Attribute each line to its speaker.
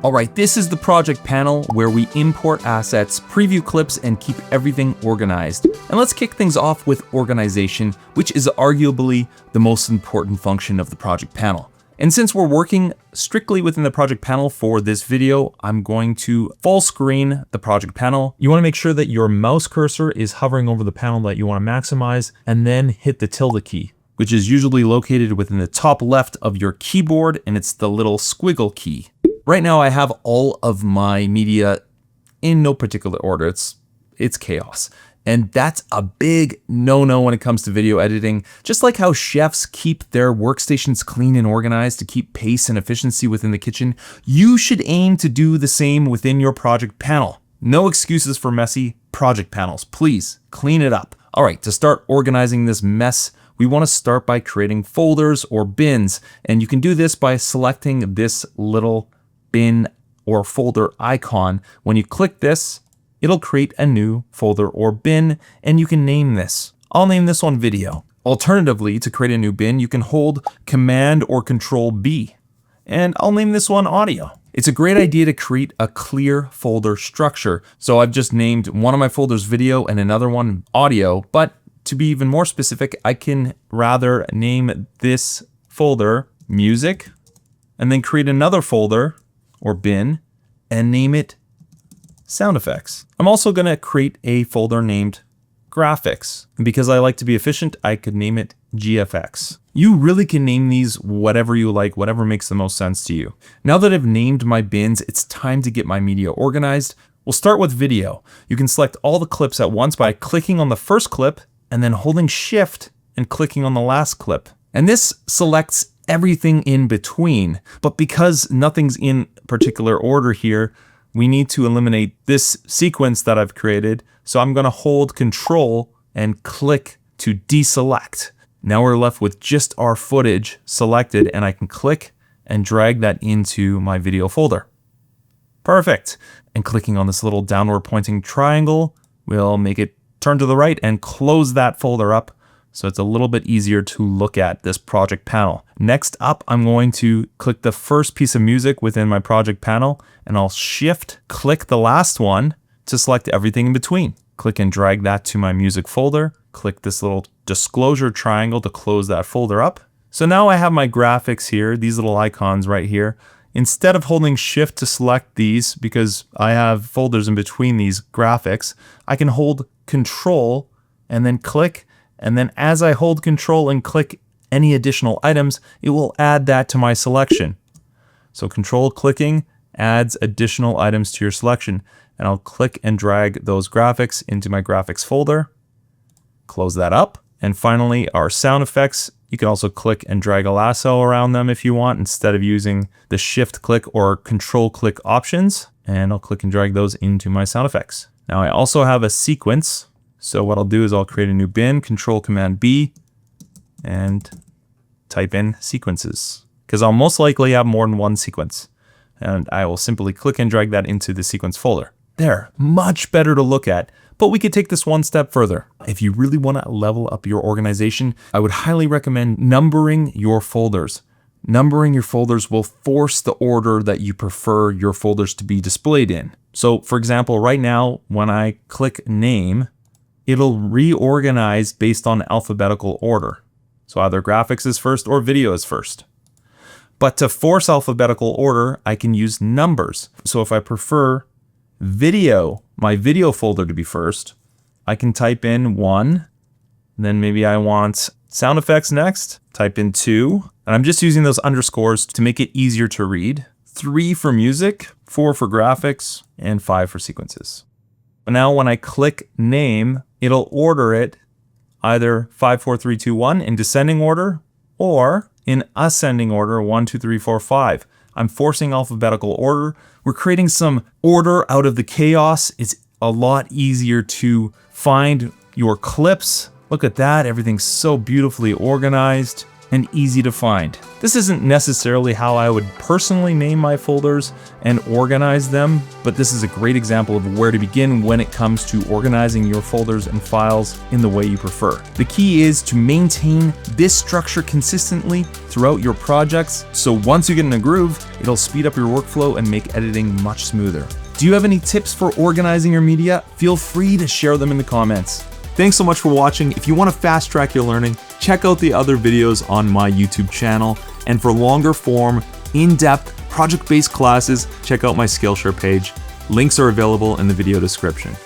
Speaker 1: All right, this is the project panel where we import assets, preview clips, and keep everything organized. And let's kick things off with organization, which is arguably the most important function of the project panel. And since we're working strictly within the project panel for this video, I'm going to full screen the project panel. You want to make sure that your mouse cursor is hovering over the panel that you want to maximize, and then hit the tilde key, which is usually located within the top left of your keyboard, and it's the little squiggle key. Right now I have all of my media in no particular order. It's chaos. And that's a big no-no when it comes to video editing. Just like how chefs keep their workstations clean and organized to keep pace and efficiency within the kitchen, you should aim to do the same within your project panel. No excuses for messy project panels. Please clean it up. All right, to start organizing this mess, we want to start by creating folders or bins. And you can do this by selecting this little bin or folder icon. When you click this, it'll create a new folder or bin, and you can name this. I'll name this one video. Alternatively, to create a new bin, you can hold Command or Control B, and I'll name this one audio. It's a great idea to create a clear folder structure. So I've just named one of my folders video and another one audio, but to be even more specific, I can rather name this folder music and then create another folder or bin and name it sound effects. I'm also going to create a folder named graphics. And because I like to be efficient, I could name it GFX. You really can name these whatever you like, whatever makes the most sense to you. Now that I've named my bins, it's time to get my media organized. We'll start with video. You can select all the clips at once by clicking on the first clip and then holding Shift and clicking on the last clip. And this selects everything in between. But because nothing's in particular order here, we need to eliminate this sequence that I've created. So I'm going to hold Control and click to deselect. Now we're left with just our footage selected, and I can click and drag that into my video folder. Perfect. And clicking on this little downward pointing triangle will make it turn to the right and close that folder up. So it's a little bit easier to look at this project panel. Next up, I'm going to click the first piece of music within my project panel, and I'll shift click the last one to select everything in between. Click and drag that to my music folder. Click this little disclosure triangle to close that folder up. So now I have my graphics here, these little icons right here. Instead of holding Shift to select these, because I have folders in between these graphics, I can hold Control and then click. And then as I hold Control and click any additional items, it will add that to my selection. So Control clicking adds additional items to your selection. And I'll click and drag those graphics into my graphics folder. Close that up. And finally, our sound effects. You can also click and drag a lasso around them if you want, instead of using the Shift click or Control click options. And I'll click and drag those into my sound effects. Now I also have a sequence. So what I'll do is I'll create a new bin, Control Command B, and type in sequences, because I'll most likely have more than one sequence. And I will simply click and drag that into the sequence folder. There, much better to look at, but we could take this one step further. If you really want to level up your organization, I would highly recommend numbering your folders. Numbering your folders will force the order that you prefer your folders to be displayed in. So for example, right now, when I click name, it'll reorganize based on alphabetical order. So either graphics is first or video is first. But to force alphabetical order, I can use numbers. So if I prefer video, my video folder to be first, I can type in 1, then maybe I want sound effects next, type in 2, and I'm just using those underscores to make it easier to read. 3 for music, 4 for graphics, and 5 for sequences. But now when I click name, it'll order it either 5, 4, 3, 2, 1 in descending order or in ascending order 1, 2, 3, 4, 5. I'm forcing alphabetical order. We're creating some order out of the chaos. It's a lot easier to find your clips. Look at that, everything's so beautifully organized. and easy to find. This isn't necessarily how I would personally name my folders and organize them, but this is a great example of where to begin when it comes to organizing your folders and files in the way you prefer. The key is to maintain this structure consistently throughout your projects, so once you get in a groove, it'll speed up your workflow and make editing much smoother. Do you have any tips for organizing your media? Feel free to share them in the comments.
Speaker 2: Thanks so much for watching. If you want to fast track your learning, check out the other videos on my YouTube channel. And for longer form, in-depth, project-based classes, check out my Skillshare page. Links are available in the video description.